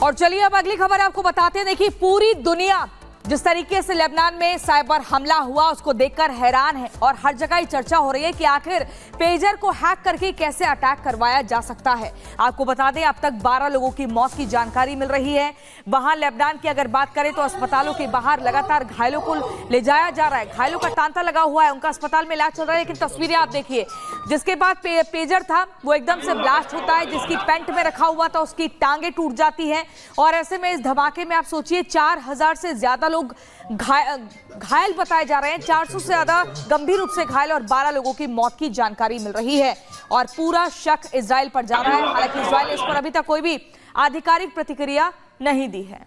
और चलिए अब अगली खबर आपको बताते हैं। देखिए, पूरी दुनिया जिस तरीके से लेबनान में साइबर हमला हुआ उसको देखकर हैरान है और हर जगह ही चर्चा हो रही है कि आखिर पेजर को हैक करके कैसे अटैक करवाया जा सकता है। आपको बता दें, अब तक 12 लोगों की मौत की जानकारी मिल रही है। वहां लेबनान की अगर बात करें तो अस्पतालों के बाहर लगातार घायलों को ले जाया जा रहा है। घायलों का तांता लगा हुआ है, उनका अस्पताल में इलाज चल रहा है। लेकिन तस्वीरें आप देखिए, जिसके बाद पेजर था वो एकदम से ब्लास्ट होता है। जिसकी पेंट में रखा हुआ था उसकी टांगे टूट जाती हैं। और ऐसे में इस धमाके में आप सोचिए 4000 से ज्यादा लोग घायल बताए जा रहे हैं। 400 से ज्यादा गंभीर रूप से घायल और 12 लोगों की मौत की जानकारी मिल रही है। और पूरा शक इजराइल पर जा रहा है। हालांकि इजराइल ने इस पर अभी तक कोई भी आधिकारिक प्रतिक्रिया नहीं दी है।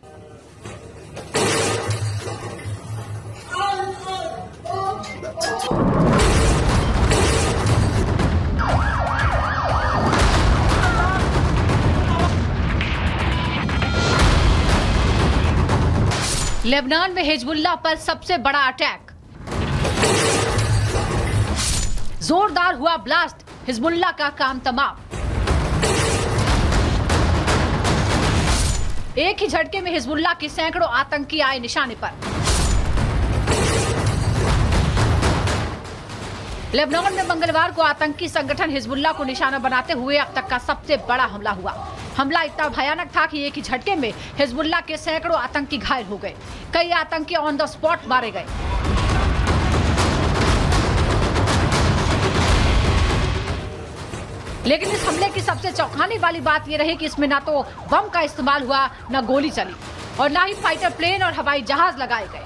लेबनान में हिजबुल्लाह पर सबसे बड़ा अटैक, जोरदार हुआ ब्लास्ट, हिजबुल्लाह का काम तमाम। एक ही झटके में हिजबुल्लाह के सैकड़ों आतंकी आए निशाने पर। लेबनान में मंगलवार को आतंकी संगठन हिजबुल्लाह को निशाना बनाते हुए अब तक का सबसे बड़ा हमला हुआ। हमला इतना भयानक था कि एक ही झटके में हिजबुल्लाह के सैकड़ों आतंकी घायल हो गए। कई आतंकी ऑन द स्पॉट मारे गए। लेकिन इस हमले की सबसे चौंकाने वाली बात यह रही कि इसमें ना तो बम का इस्तेमाल हुआ, न गोली चली और न ही फाइटर प्लेन और हवाई जहाज लगाए गए।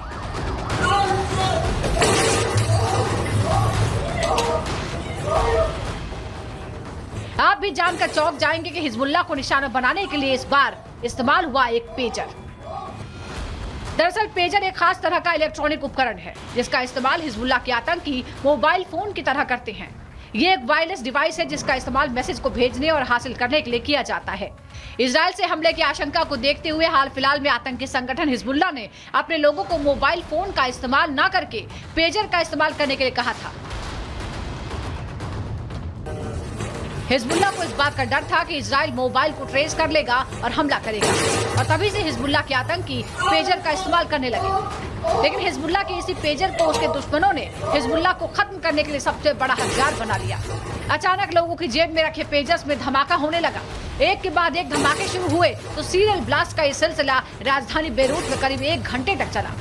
आप भी जानकर चौंक जाएंगे कि हिजबुल्लाह को निशाना बनाने के लिए इस बार इस्तेमाल हुआ एक पेजर। दरअसल पेजर एक खास तरह का इलेक्ट्रॉनिक उपकरण है जिसका इस्तेमाल हिजबुल्लाह के आतंकी मोबाइल फोन की तरह करते हैं। ये एक वायरलेस डिवाइस है जिसका इस्तेमाल मैसेज को भेजने और हासिल करने के लिए किया जाता है। इजराइल से हमले की आशंका को देखते हुए हाल फिलहाल में आतंकी संगठन हिजबुल्लाह ने अपने लोगों को मोबाइल फोन का इस्तेमाल न करके पेजर का इस्तेमाल करने के लिए कहा था। हिजबुल्लाह को इस बात का डर था कि इजराइल मोबाइल को ट्रेस कर लेगा और हमला करेगा और तभी से हिजबुल्लाह के आतंकी पेजर का इस्तेमाल करने लगे। लेकिन हिजबुल्लाह के इसी पेजर को उसके दुश्मनों ने हिजबुल्लाह को खत्म करने के लिए सबसे बड़ा हथियार बना लिया। अचानक लोगों की जेब में रखे पेजर्स में धमाका होने लगा। एक के बाद एक धमाके शुरू हुए तो सीरियल ब्लास्ट का ये सिलसिला राजधानी बेरूत में करीब 1 घंटे तक चला।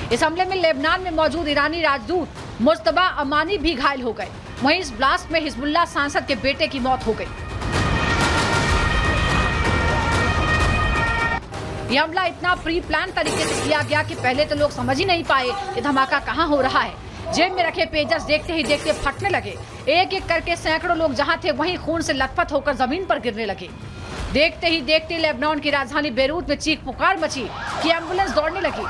इस हमले में लेबनान में मौजूद ईरानी राजदूत मुस्तबा अमानी भी घायल हो गए। वहीं इस ब्लास्ट में हिजबुल्लाह सांसद के बेटे की मौत हो गई। यह हमला इतना प्री प्लान तरीके से किया गया कि पहले तो लोग समझ ही नहीं पाए कि धमाका कहां हो रहा है। जेब में रखे पेजर्स देखते ही देखते फटने लगे। एक एक करके सैकड़ों लोग जहां थे वहीं खून से लथपथ होकर जमीन पर गिरने लगे। देखते ही देखते लेबनान की राजधानी बेरूत में चीख पुकार मची कि एम्बुलेंस दौड़ने लगी।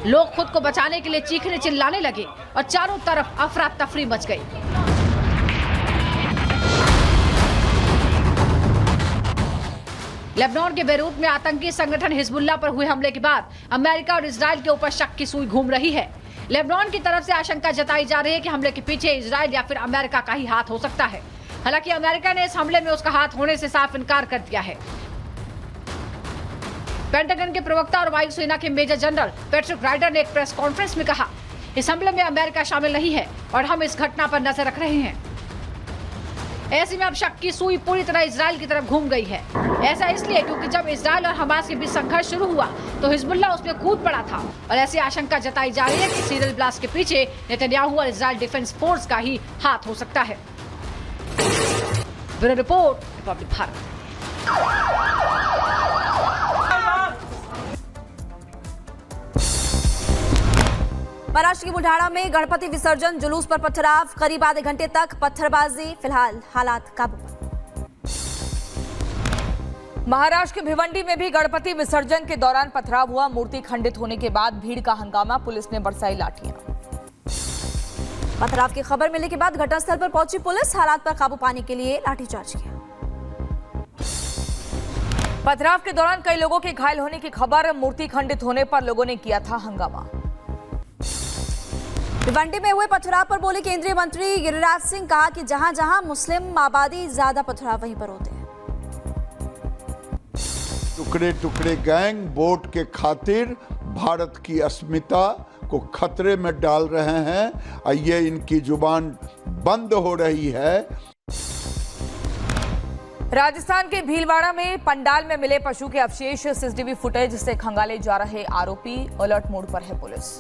लोग खुद को बचाने के लिए चीखने चिल्लाने लगे और चारों तरफ अफरा तफरी मच गई। लेबनान के बेरूत में आतंकी संगठन हिजबुल्लाह पर हुए हमले के बाद अमेरिका और इजराइल के ऊपर शक की सुई घूम रही है। लेबनान की तरफ से आशंका जताई जा रही है कि हमले के पीछे इजराइल या फिर अमेरिका का ही हाथ हो सकता है। हालांकि अमेरिका ने इस हमले में उसका हाथ होने से साफ इनकार कर दिया है। पेंटागन के प्रवक्ता और वायुसेना के मेजर जनरल पैट्रिक राइडर ने एक प्रेस कॉन्फ्रेंस में कहा, इस हमले में अमेरिका शामिल नहीं है और हम इस घटना पर नजर रख रहे हैं। ऐसे में अब शक की सुई पूरी तरह इजराइल की तरफ घूम गई है। ऐसा इसलिए क्योंकि जब इजराइल और हमास के बीच संघर्ष शुरू हुआ तो हिजबुल्लाह उसमें कूद पड़ा था और ऐसी आशंका जताई जा रही है कि सीरियल ब्लास्ट के पीछे नेतन्याहू और इजराइल डिफेंस फोर्स का ही हाथ हो सकता है। Bureau report, Republic Bharat. Maharashtra के बुल्ढाणा में गणपति विसर्जन जुलूस पर पथराव, करीब आधे घंटे तक पत्थरबाजी। फिलहाल हालात काबू पर। महाराष्ट्र के भिवंडी में भी गणपति विसर्जन के दौरान पथराव हुआ। मूर्ति खंडित होने के बाद भीड़ का हंगामा, पुलिस ने बरसाई लाठियां। पथराव की खबर मिलने के बाद घटनास्थल पर पहुंची पुलिस, हालात पर काबू पाने के लिए लाठीचार्ज किया। पथराव के दौरान कई लोगों के घायल होने की खबर, मूर्ति खंडित होने पर लोगों ने किया था हंगामा। भिवंडी में हुए पथराव पर बोले केंद्रीय मंत्री गिरिराज सिंह, कहा कि जहां जहां मुस्लिम आबादी ज्यादा पथराव वहीं पर होते हैं। टुकड़े टुकड़े गैंग वोट के खातिर भारत की अस्मिता को खतरे में डाल रहे हैं और ये इनकी जुबान बंद हो रही है। राजस्थान के भीलवाड़ा में पंडाल में मिले पशु के अवशेष, सीसीटीवी फुटेज से खंगाले जा रहे आरोपी, अलर्ट मोड पर है पुलिस।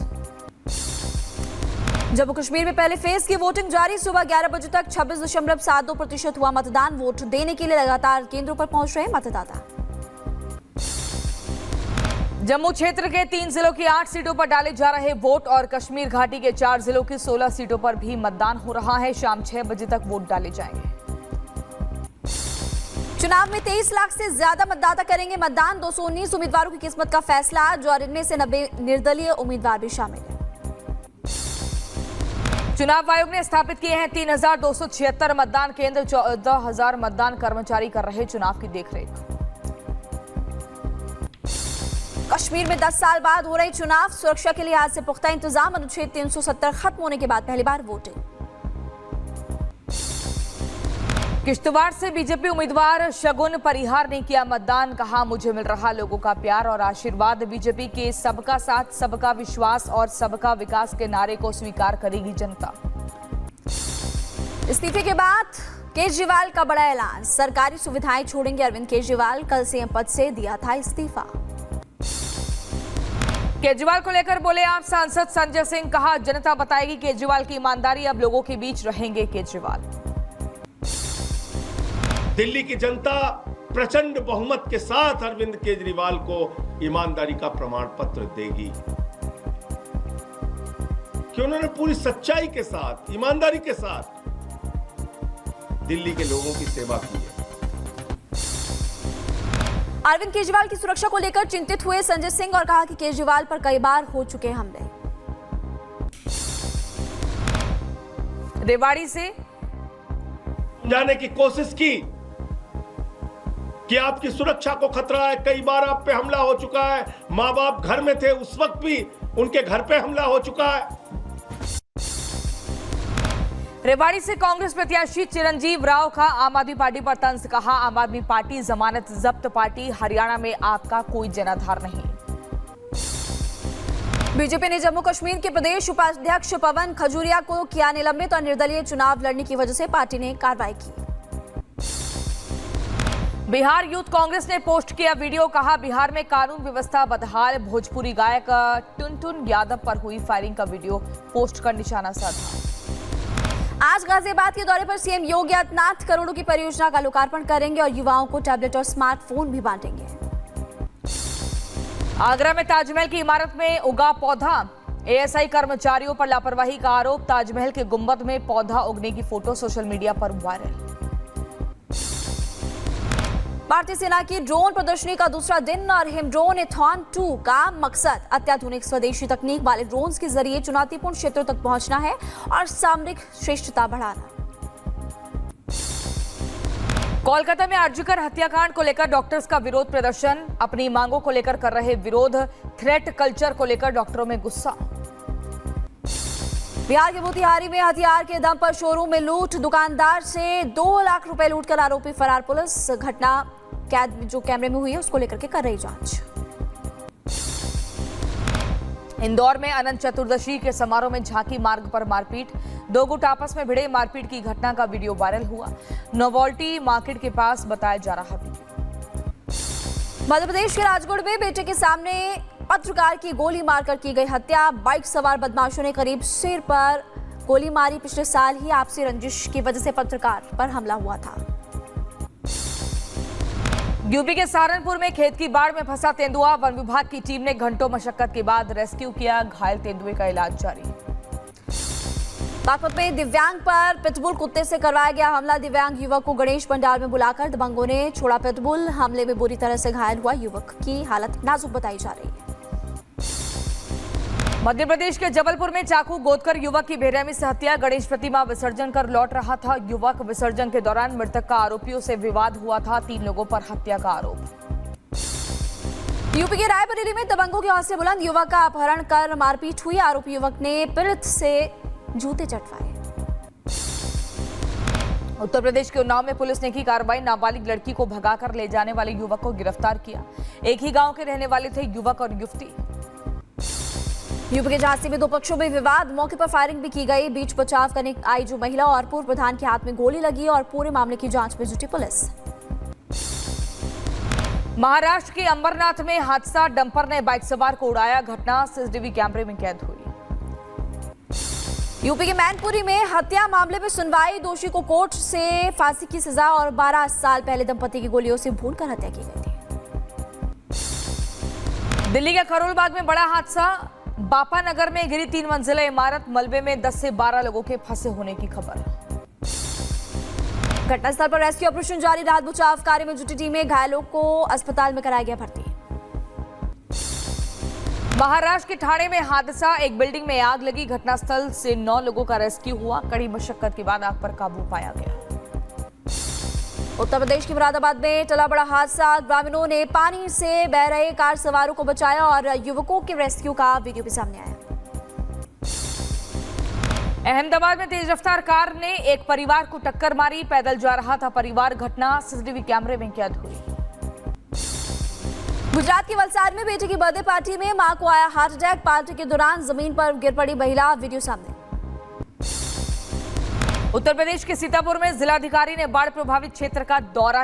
जम्मू कश्मीर में पहले फेज की वोटिंग जारी, सुबह 11 बजे तक 26.72% हुआ मतदान। वोट देने के लिए लगातार केंद्रों पर पहुंच रहे मतदाता। जम्मू क्षेत्र के 3 जिलों की 8 सीटों पर डाले जा रहे वोट और कश्मीर घाटी के 4 जिलों की 16 सीटों पर भी मतदान हो रहा है। शाम 6 बजे तक वोट डाले जाएंगे। चुनाव में 23 लाख से ज्यादा मतदाता करेंगे मतदान। 219 उम्मीदवारों की किस्मत का फैसला आज, और इनमें से 90 निर्दलीय उम्मीदवार भी शामिल हैं। चुनाव आयोग ने स्थापित किए हैं 3276 मतदान केंद्र, 14,000 मतदान कर्मचारी कर रहे चुनाव की देखरेख। कश्मीर में 10 साल बाद हो रहे चुनाव, सुरक्षा के लिहाज से पुख्ता इंतजाम। अनुच्छेद 370 खत्म होने के बाद पहली बार वोटिंग। किश्तवाड़ से बीजेपी उम्मीदवार शगुन परिहार ने किया मतदान, कहा मुझे मिल रहा लोगों का प्यार और आशीर्वाद। बीजेपी के सबका साथ, सबका विश्वास और सबका विकास के नारे को स्वीकार करेगी जनता। इस्तीफे के बाद केजरीवाल का बड़ा ऐलान, सरकारी सुविधाएं छोड़ेंगे अरविंद केजरीवाल। कल सीएम पद से दिया था इस्तीफा। केजरीवाल को लेकर बोले आप सांसद संजय सिंह, कहा जनता बताएगी केजरीवाल की ईमानदारी, अब लोगों के बीच रहेंगे केजरीवाल। दिल्ली की जनता प्रचंड बहुमत के साथ अरविंद केजरीवाल को ईमानदारी का प्रमाण पत्र देगी, कि उन्होंने पूरी सच्चाई के साथ, ईमानदारी के साथ दिल्ली के लोगों की सेवा की है। अरविंद केजरीवाल की सुरक्षा को लेकर चिंतित हुए संजय सिंह और कहा कि केजरीवाल पर कई बार हो चुके हमले। रेवाड़ी से जाने की कोशिश की कि आपकी सुरक्षा को खतरा है, कई बार आप पे हमला हो चुका है। मां बाप घर में थे उस वक्त भी उनके घर पे हमला हो चुका है। रेवाड़ी से कांग्रेस प्रत्याशी चिरंजीव राव का आम आदमी पार्टी पर तंज, कहा आम आदमी पार्टी जमानत जब्त पार्टी, हरियाणा में आपका कोई जनाधार नहीं। बीजेपी ने जम्मू कश्मीर के प्रदेश उपाध्यक्ष पवन खजूरिया को किया निलंबित और निर्दलीय चुनाव लड़ने की वजह से पार्टी ने कार्रवाई की। बिहार यूथ कांग्रेस ने पोस्ट किया वीडियो, कहा बिहार में कानून व्यवस्था बदहाल, भोजपुरी गायक टुनटुन यादव पर हुई फायरिंग का वीडियो पोस्ट कर निशाना साधा। आज गाजियाबाद के दौरे पर सीएम योगी आदित्यनाथ करोड़ों की परियोजना का लोकार्पण करेंगे और युवाओं को टैबलेट और स्मार्टफोन भी बांटेंगे। आगरा में ताजमहल की इमारत में उगा पौधा, एएसआई कर्मचारियों पर लापरवाही का आरोप। ताजमहल के गुंबद में पौधा उगने की फोटो सोशल मीडिया पर वायरल। भारतीय सेना की ड्रोन प्रदर्शनी का दूसरा दिन और हिमड्रोन एथॉन 2 का मकसद अत्याधुनिक स्वदेशी तकनीक वाले ड्रोन्स के जरिए चुनौतीपूर्ण क्षेत्रों तक पहुंचना है और सामरिक श्रेष्ठता बढ़ाना। कोलकाता में आरजीकर हत्याकांड को लेकर डॉक्टर्स का विरोध प्रदर्शन, अपनी मांगों को लेकर कर रहे विरोध। थ्रेट कल्चर को लेकर डॉक्टरों में गुस्सा। बिहार के मोतिहारी में हथियार के दम पर शोरूम में लूट, दुकानदार से 2 लाख रुपए लूटकर आरोपी फरार। पुलिस घटना कैद जो कैमरे में हुई है उसको लेकर के कर रही जांच। इंदौर में अनंत चतुर्दशी के समारोह में झांकी मार्ग पर मारपीट, 2 गुट आपस में भिड़े। मारपीट की घटना का वीडियो वायरल हुआ। नोवेल्टी मार्केट के पास बताया जा रहा वीडियो। मध्य प्रदेश के राजगढ़ में बेटे के सामने पत्रकार की गोली मारकर की गई हत्या। बाइक सवार बदमाशों ने करीब सिर पर गोली मारी। पिछले साल ही आपसी रंजिश की वजह से पत्रकार पर हमला हुआ था। यूपी के सहारनपुर में खेत की बाढ़ में फंसा तेंदुआ, वन विभाग की टीम ने घंटों मशक्कत के बाद रेस्क्यू किया। घायल तेंदुए का इलाज जारी। बागपत में दिव्यांग पर पिटबुल कुत्ते से करवाया गया हमला। दिव्यांग युवक को गणेश पंडाल में बुलाकर दबंगों ने छोड़ा पिटबुल। हमले में बुरी तरह से घायल हुआ युवक की हालत नाजुक बताई जा रही है। मध्य प्रदेश के जबलपुर में चाकू गोदकर युवक की बेरहमी से हत्या। गणेश प्रतिमा विसर्जन कर लौट रहा था युवक। विसर्जन के दौरान मृतक का आरोपियों से विवाद हुआ था। 3 लोगों पर हत्या का आरोप। यूपी के रायबरेली में दबंगों के हौसले बुलंद, युवक का अपहरण कर मारपीट हुई। आरोपी युवक ने पीड़ित से जूते चटवाए। उत्तर प्रदेश के उन्नाव में पुलिस ने की कार्रवाई, नाबालिग लड़की को भगाकर ले जाने वाले युवक को गिरफ्तार किया। एक ही गांव के रहने वाले थे युवक और युवती। यूपी के झांसी में दो पक्षों में विवाद, मौके पर फायरिंग भी की गई। बीच बचाव करने आई जो महिला और पूर्व प्रधान के हाथ में गोली लगी और पूरे मामले की जांच में जुटी पुलिस। महाराष्ट्र के अंबरनाथ में हादसा, डंपर ने बाइक सवार को उड़ाया। घटना सीसीटीवी कैमरे में कैद हुई। यूपी के मैनपुरी में हत्या मामले में सुनवाई, दोषी को कोर्ट से फांसी की सजा और 12 साल पहले दंपति की गोलियों से भूनकर हत्या की गई थी। दिल्ली के करोल बाग में बड़ा हादसा, बापा नगर में गिरी 3 मंजिला इमारत, मलबे में 10 से 12 लोगों के फंसे होने की खबर। घटनास्थल पर रेस्क्यू ऑपरेशन जारी, राहत बचाव कार्य में जुटी टीमें, घायलों को अस्पताल में कराया गया भर्ती। महाराष्ट्र के ठाणे में हादसा, एक बिल्डिंग में आग लगी। घटनास्थल से 9 लोगों का रेस्क्यू हुआ। कड़ी मशक्कत के बाद आग पर काबू पाया गया। उत्तर प्रदेश के मुरादाबाद में टला बड़ा हादसा, ग्रामीणों ने पानी से बह रहे कार सवारों को बचाया और युवकों के रेस्क्यू का वीडियो भी सामने आया। अहमदाबाद में तेज रफ्तार कार ने एक परिवार को टक्कर मारी, पैदल जा रहा था परिवार। घटना सीसीटीवी कैमरे में कैद हुई। गुजरात के वलसाड में बेटे की बर्थडे पार्टी में मां को आया हार्ट अटैक, पार्टी के दौरान जमीन पर गिर पड़ी महिला, वीडियो सामने। उत्तर प्रदेश के सीतापुर में जिलाधिकारी ने बाढ़ प्रभावित क्षेत्र का दौरा